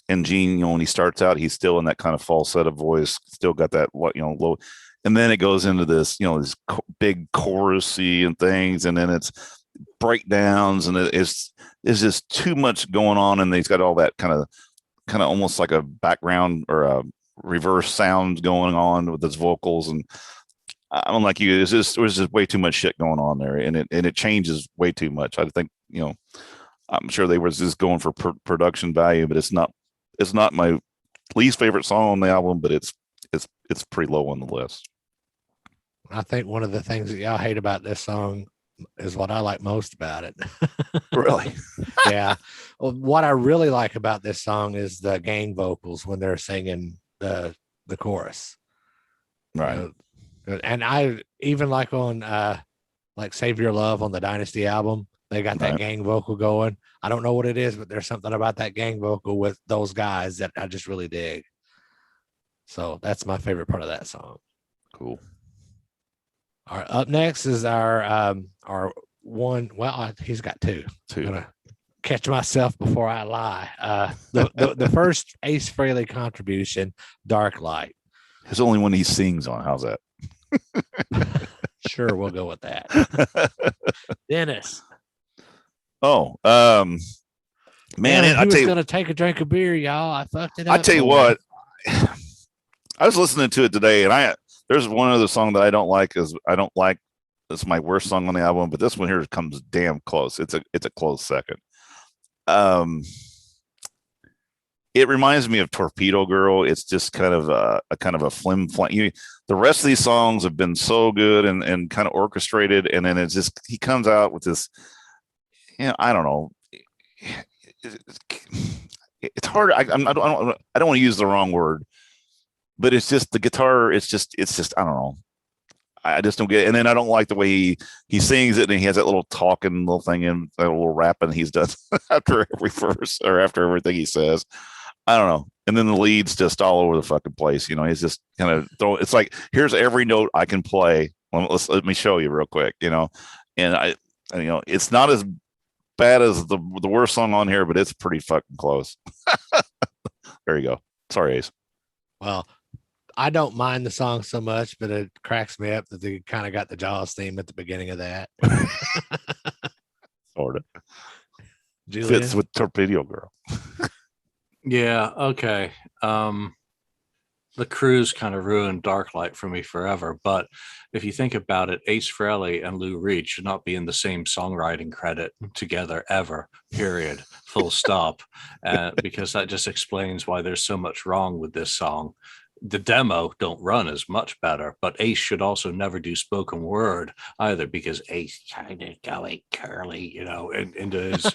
And Gene, when he starts out, he's still in that kind of falsetto voice, still got that, low. And then it goes into this, this big chorusy and things. And then it's breakdowns, and it's just too much going on. And he's got all that kind of almost like a background or a reverse sounds going on with his vocals. And I'm like you, there was just way too much shit going on there, and it changes way too much. I think, I'm sure they were just going for production value, but it's not my least favorite song on the album, but it's it's pretty low on the list. I think one of the things that y'all hate about this song is what I like most about it. Really? Yeah. Well, what I really like about this song is the gang vocals when they're singing the chorus. Right. And I even like on like Save Your Love on the Dynasty album, they got that gang vocal going. I don't know what it is, but there's something about that gang vocal with those guys that I just really dig. So that's my favorite part of that song. Cool. All right, up next is our one. Well, he's got two. I'm gonna catch myself before I lie. The first Ace Frehley contribution, Dark Light. There's only one he sings on. How's that? Sure, we'll go with that. Dennis. Oh, man, I was gonna take a drink of beer, y'all. I fucked it up. I tell you what, I was listening to it today, and there's one other song that I don't like. It's my worst song on the album, but this one here comes damn close. It's a close second. It reminds me of Torpedo Girl. It's just kind of a flim flam. The rest of these songs have been so good and kind of orchestrated, and then it's just he comes out with this. I don't know. It's hard. I don't want to use the wrong word, but it's just the guitar. It's just I don't know. I just don't get it. And then I don't like the way he sings it, and he has that little talking little thing and that little rapping he's done after every verse or after everything he says. I don't know. And then the lead's just all over the fucking place. He's just kind of it's like, here's every note I can play. Let me show you real quick, and it's not as bad as the worst song on here, but it's pretty fucking close. There you go. Sorry, Ace. Well, I don't mind the song so much, but it cracks me up that they kind of got the Jaws theme at the beginning of that. Sort of. Julian? Fits with Torpedo Girl. Yeah. Okay. The Cruise kind of ruined Dark Light for me forever. But if you think about it, Ace Frehley and Lou Reed should not be in the same songwriting credit together ever, period, full stop. Because that just explains why there's so much wrong with this song. The demo don't run as much better, but Ace should also never do spoken word either, because Ace kind of going curly, into his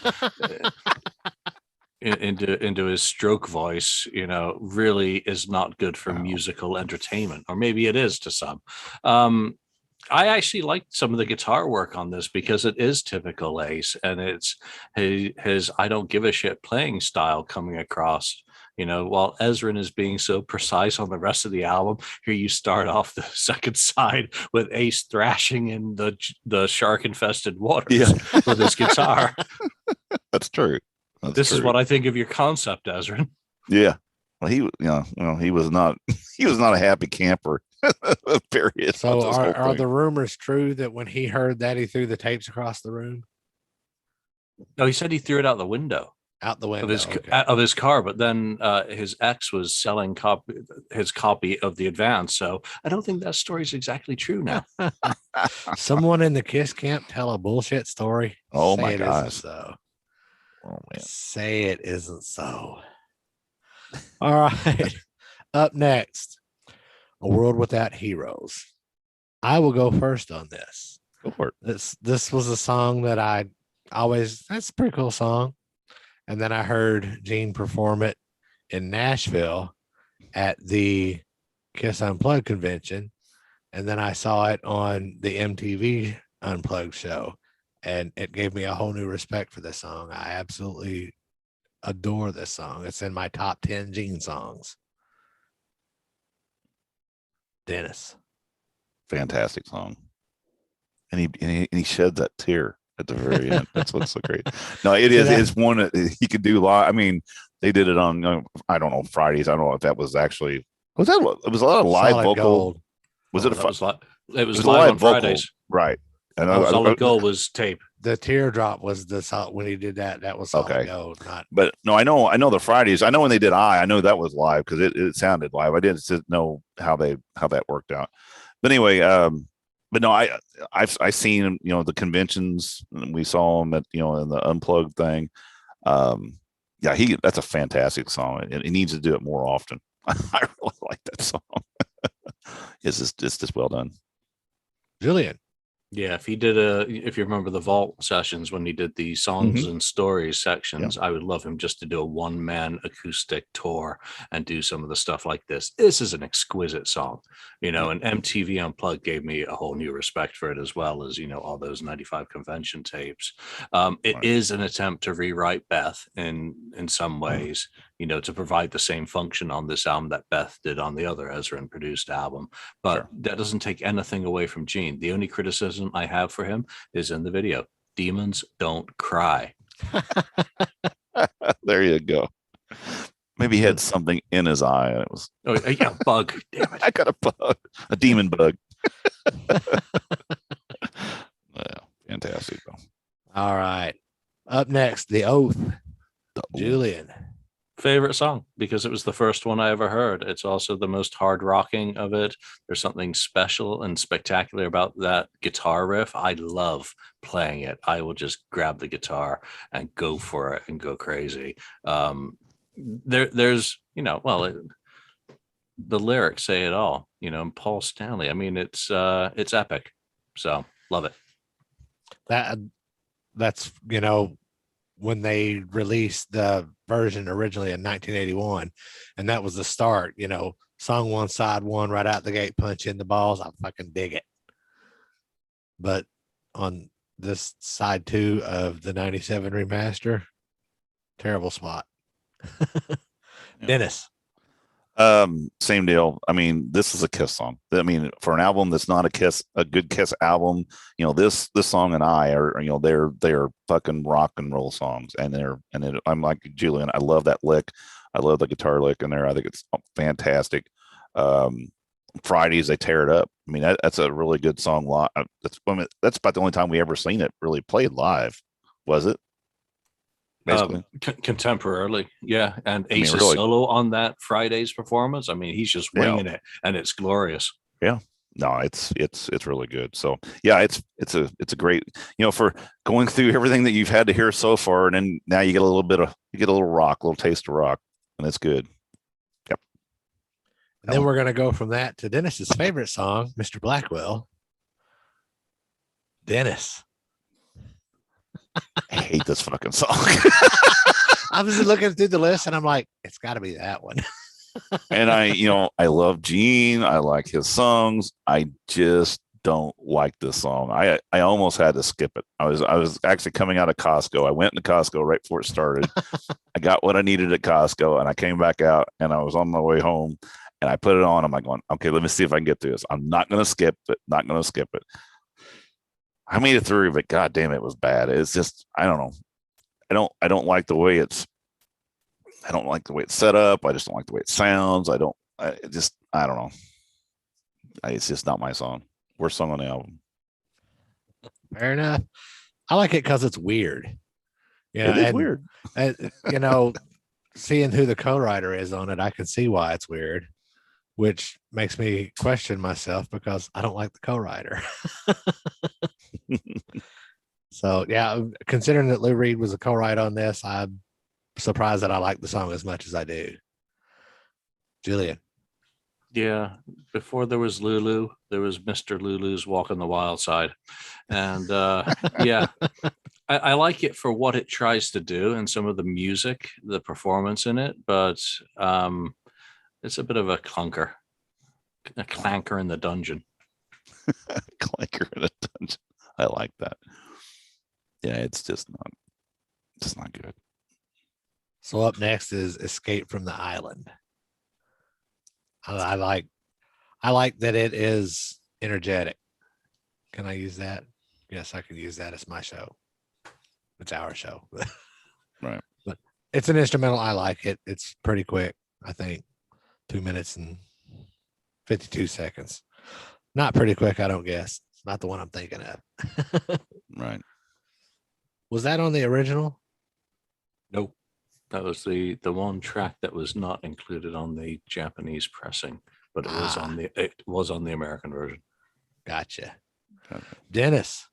into his stroke voice, really is not good for musical entertainment, or maybe it is to some. I actually liked some of the guitar work on this because it is typical Ace, and it's his I don't give a shit playing style coming across. While Ezrin is being so precise on the rest of the album, here you start off the second side with Ace thrashing in the shark-infested waters with his guitar. That's true. This is what I think of your concept, Ezrin. Yeah. Well, he was not a happy camper. Period. So are the rumors true that when he heard that he threw the tapes across the room? No, he said he threw it out the window. Out the window of his car, but then his ex was selling his copy of the Advance, so I don't think that story is exactly true now. Someone in the Kiss camp tell a bullshit story. Oh my gosh! So, oh man, say it isn't so. All right, up next, A World Without Heroes. I will go first on this. Go for it. This was a song that that's a pretty cool song. And then I heard Gene perform it in Nashville at the Kiss Unplugged convention. And then I saw it on the MTV Unplugged show. And it gave me a whole new respect for this song. I absolutely adore this song. It's in my top 10 Gene songs. Dennis. Fantastic song. And he shed that tear at the very end. That's what's so great. No, it's one that he could do live. I mean, they did it on I don't know, Fridays. I don't know if that was actually it was a lot of live Solid vocal. Gold. Was it it was live on Fridays, right? And Solid Gold was tape. The teardrop was when he did that. That was Solid Gold. But no, I know the Fridays. I know when they did I know that was live because it sounded live. I didn't know how that worked out. But anyway, but no, I've seen the conventions. We saw him at in the Unplugged thing. That's a fantastic song, and he needs to do it more often. I really like that song. it's just well done. Julian. Yeah, if you remember the Vault sessions when he did the songs and stories sections, I would love him just to do a one-man acoustic tour and do some of the stuff like this. This is an exquisite song, and MTV Unplugged gave me a whole new respect for it, as well as, all those 95 convention tapes. It is an attempt to rewrite Beth in some ways, to provide the same function on this album that Beth did on the other Ezrin produced album. But that doesn't take anything away from Gene. The only criticism I have for him is in the video. Demons don't cry. There you go. Maybe he had something in his eye. It was bug. Damn it. I got a bug, a demon bug. Fantastic. All right. Up next, The Oath. Julian. Favorite song, because it was the first one I ever heard. It's also the most hard rocking of it. There's something special and spectacular about that guitar riff. I love playing it. I will just grab the guitar and go for it and go crazy. There's the lyrics say it all, and Paul Stanley. I mean, it's epic. So love it. That's when they released the version originally in 1981, and that was the start. Song one, side one, right out the gate, punch in the balls. I fucking dig it. But on this side two of the 97 remaster, terrible spot. Dennis. Same deal. I mean, this is a Kiss song. I mean, for an album that's not a good Kiss album, this song and I are, they're fucking rock and roll songs, and I'm like Julian. I love that lick. I love the guitar lick in there. I think it's fantastic. Fridays, they tear it up. I mean, that's a really good song. That's about the only time we ever seen it really played live, was it? Contemporarily, yeah. And Ace's really, solo on that Friday's performance, I mean, he's just winging it, and it's glorious. Yeah, no, it's really good. So yeah, it's a great, for going through everything that you've had to hear so far, and then now you get a little rock, a little taste of rock, and it's good. Yep. And then we're gonna go from that to Dennis's favorite song, Mr. Blackwell. Dennis. I hate this fucking song. I was looking through the list and I'm like, it's got to be that one. And I love Gene. I like his songs. I just don't like this song. I almost had to skip it. I was actually coming out of Costco. I went into Costco right before it started. I got what I needed at Costco, and I came back out, and I was on my way home, and I put it on. I'm like going, okay, let me see if I can get through this. I'm not going to skip it. Not going to skip it. I made it through, but god damn, it was bad. It's just, I don't know. I don't like the way it's set up. I just don't like the way it sounds. I don't know. It's just not my song. Worst song on the album. Fair enough. I like it because it's weird. It is weird. Seeing who the co-writer is on it, I can see why it's weird, which makes me question myself because I don't like the co-writer. So yeah, considering that Lou Reed was a co-writer on this, I'm surprised that I like the song as much as I do. Julian. Yeah, before there was Lulu, there was Mr. Lulu's Walking the Wild Side. And yeah, I like it for what it tries to do and some of the music, the performance in it, but it's a bit of a clanker in the dungeon. Clanker in a dungeon. I like that. Yeah, it's just not good. So up next is Escape from the Island. I like that it is energetic. Can I use that? Yes, I can use that as my show. It's our show. Right. But it's an instrumental. I like it. It's pretty quick. I think 2 minutes and 52 seconds. Not pretty quick, I don't guess. It's not the one I'm thinking of. Right. Was that on the original? Nope. That was the one track that was not included on the Japanese pressing, but it was on the American version. Gotcha. Okay. Dennis.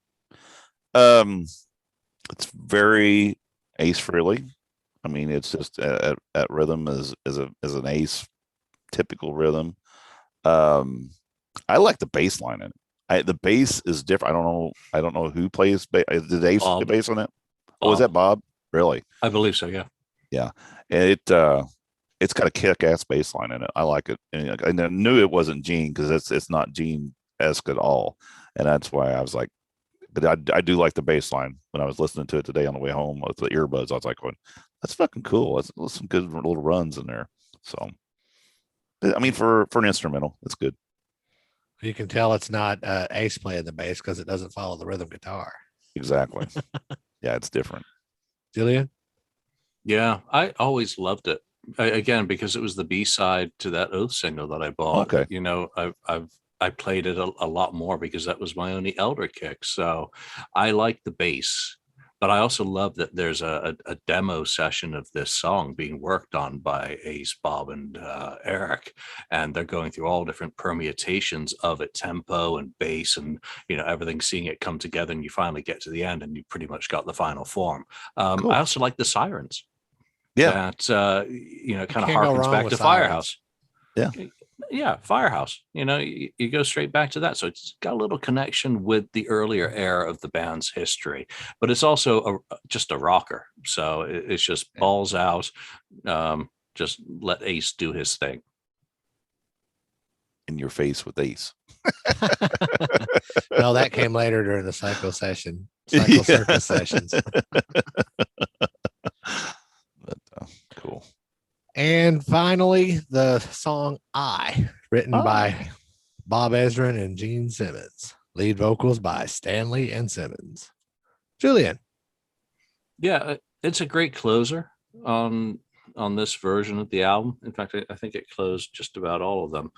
It's very Ace Frehley. I mean, it's just at rhythm is an Ace typical rhythm. I like the bass line in it. The bass is different. I don't know who plays. Did Ace play bass on it? Oh, was that Bob? Really? I believe so. Yeah. Yeah. And it's got a kick-ass bass line in it. I like it. And I knew it wasn't Gene because it's not Gene-esque at all. And that's why I was like, but I do like the bass line. When I was listening to it today on the way home with the earbuds, I was like, going, that's fucking cool. That's some good little runs in there. So, I mean, for an instrumental, it's good. You can tell it's not Ace playing the bass because it doesn't follow the rhythm guitar. Exactly. Yeah, it's different. Julian? Yeah, I always loved it. Again, because it was the B-side to that Oath single that I bought. Okay. You know, I played it a lot more because that was my only Elder kick. So I like the bass, but I also love that there's a demo session of this song being worked on by Ace, Bob, and Eric, and they're going through all different permutations of it, tempo and bass, and everything, seeing it come together, and you finally get to the end, and you pretty much got the final form. Cool. I also like the sirens. Yeah, that kind of Can't go harkens wrong back with to sirens. Firehouse. Yeah. Firehouse. You go straight back to that, so it's got a little connection with the earlier era of the band's history, but it's also just a rocker. So it's just balls out. Just let Ace do his thing. In your face with Ace. No, that came later during the Psycho Circus sessions. But, cool. And finally, the song I, written by Bob Ezrin and Gene Simmons. Lead vocals by Stanley and Simmons. Julian. Yeah, it's a great closer on this version of the album. In fact, I think it closed just about all of them,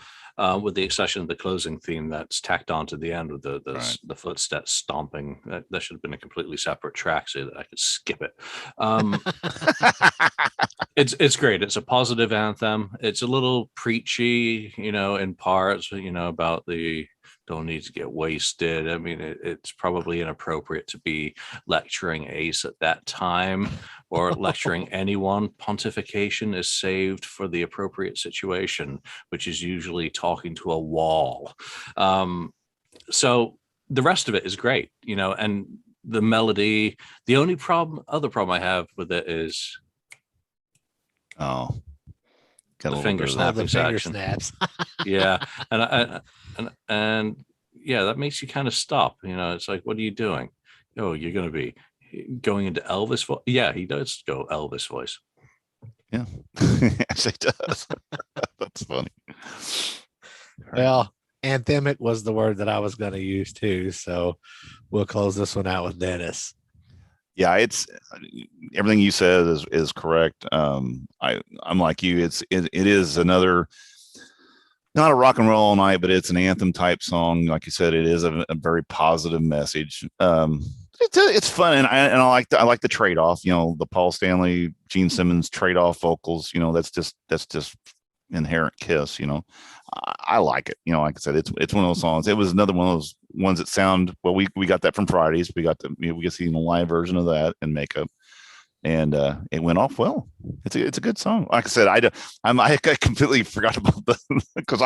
with the exception of the closing theme that's tacked on to the end with the footsteps stomping. That should have been a completely separate track so that I could skip it. It's great. It's a positive anthem. It's a little preachy, in parts, about the don't need to get wasted. I mean, it's probably inappropriate to be lecturing Ace at that time or lecturing anyone. Pontification is saved for the appropriate situation, which is usually talking to a wall. So the rest of it is great, and the melody. The only other problem I have with it is the finger snapping section. Snaps. Yeah, and yeah, that makes you kind of stop. It's like, what are you doing? Oh, you're going to be going into Elvis voice. Yeah, he does go Elvis voice. Yeah, yes, he does. That's funny. Well, anthemic was the word that I was going to use too. So we'll close this one out with Dennis. Yeah, it's everything you said is correct. I'm like you. It is another, not a rock and roll all night, but it's an anthem type song. Like you said, it is a very positive message. It's fun, and I like the trade off. The Paul Stanley, Gene Simmons trade off vocals. That's just inherent Kiss. I like it. Like I said, it's one of those songs. It was another one of those ones that sound well. We got that from Fridays. We got we get see the live version of that in makeup, and it went off well. It's a good song. Like I said, I completely forgot about because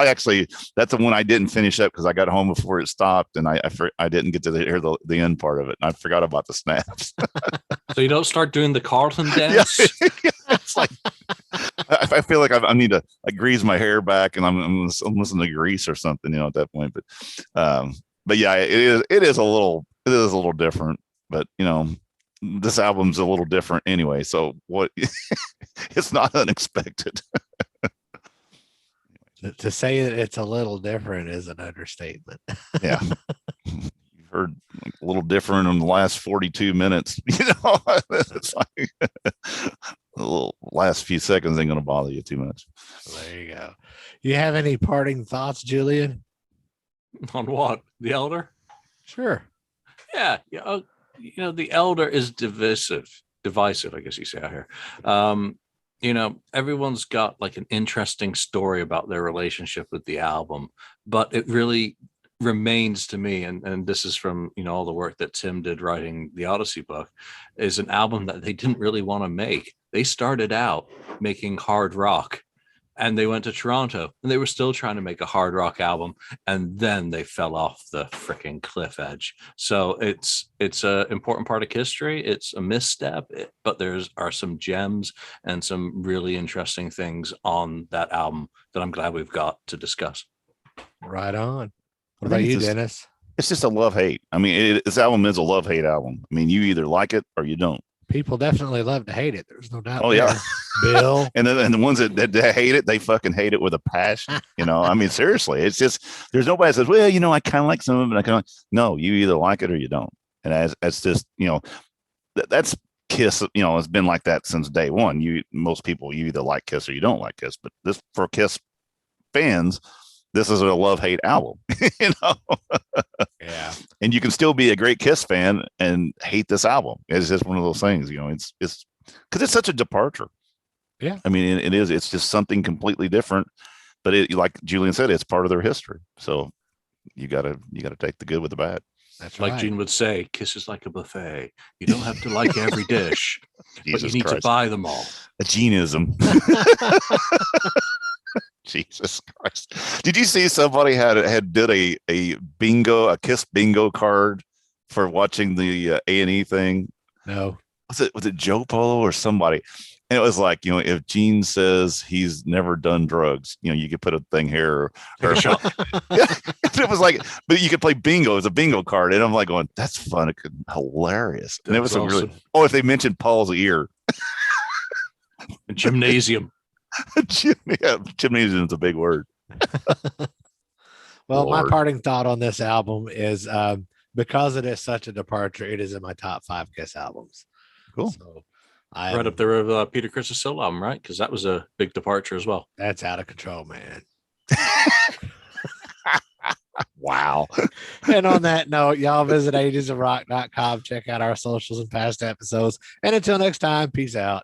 that's the one I didn't finish up because I got home before it stopped, and I didn't get to hear the end part of it, and I forgot about the snaps. So you don't start doing the Carlton dance. Yeah, it's like I feel like I need to grease my hair back, and I'm listening to Grease or something, at that point. But yeah, it is a little different. But this album's a little different anyway. So what? It's not unexpected. To say that it's a little different is an understatement. Yeah. You've heard a little different in the last 42 minutes. It's like the little last few seconds ain't going to bother you too much. There you go. You have any parting thoughts, Julian? On what? The Elder? Sure. Yeah. The Elder is divisive, I guess you say out here. Everyone's got like an interesting story about their relationship with the album, but it really remains to me, and this is from all the work that Tim did writing the Odyssey book, is an album that they didn't really want to make. They started out making hard rock, and they went to Toronto, and they were still trying to make a hard rock album, and then they fell off the freaking cliff edge. So it's an important part of history. It's a misstep, but are some gems and some really interesting things on that album that I'm glad we've got to discuss. Right on. What about you, Dennis? It's just a love-hate. I mean, this album is a love-hate album. I mean, you either like it or you don't. People definitely love to hate it. There's no doubt. Oh, yeah. Bill. and the ones that hate it, they fucking hate it with a passion. I mean, seriously, it's just, there's nobody that says, well, I kind of like some of it. I kind of, no, you either like it or you don't. And that's just, that's Kiss, it's been like that since day one. Most people, you either like Kiss or you don't like Kiss. But this, for Kiss fans, this is a love-hate album, Yeah. And you can still be a great Kiss fan and hate this album. It's just one of those things, it's because it's such a departure. Yeah. I mean, it is. It's just something completely different. But like Julian said, it's part of their history. So you gotta take the good with the bad. That's like right. Gene would say, Kiss is like a buffet. You don't have to like every dish, but you need to buy them all. A Geneism. Jesus Christ. Did you see somebody did a Kiss bingo card for watching the A&E thing? No. Was it Joe Polo or somebody? And it was like, if Gene says he's never done drugs, you could put a thing here or a shot. It was like, but you could play bingo as a bingo card. And I'm like going, that's fun. Hilarious. And it was awesome. If they mentioned Paul's ear. Gymnasium. Gymnasium is a big word. Well, my parting thought on this album is because it is such a departure, it is in my top 5 Kiss albums. Cool. So right up there with Peter Criss' solo album, right? Because that was a big departure as well. That's out of control, man. Wow. And on that note, y'all visit agesofrock.com. Check out our socials and past episodes. And until next time, peace out.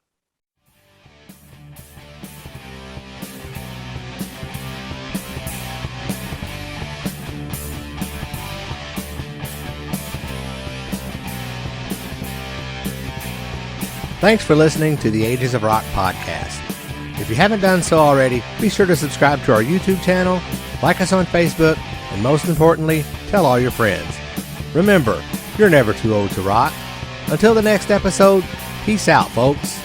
Thanks for listening to the Ages of Rock podcast. If you haven't done so already, be sure to subscribe to our YouTube channel, like us on Facebook, and most importantly, tell all your friends. Remember, you're never too old to rock. Until the next episode, peace out, folks.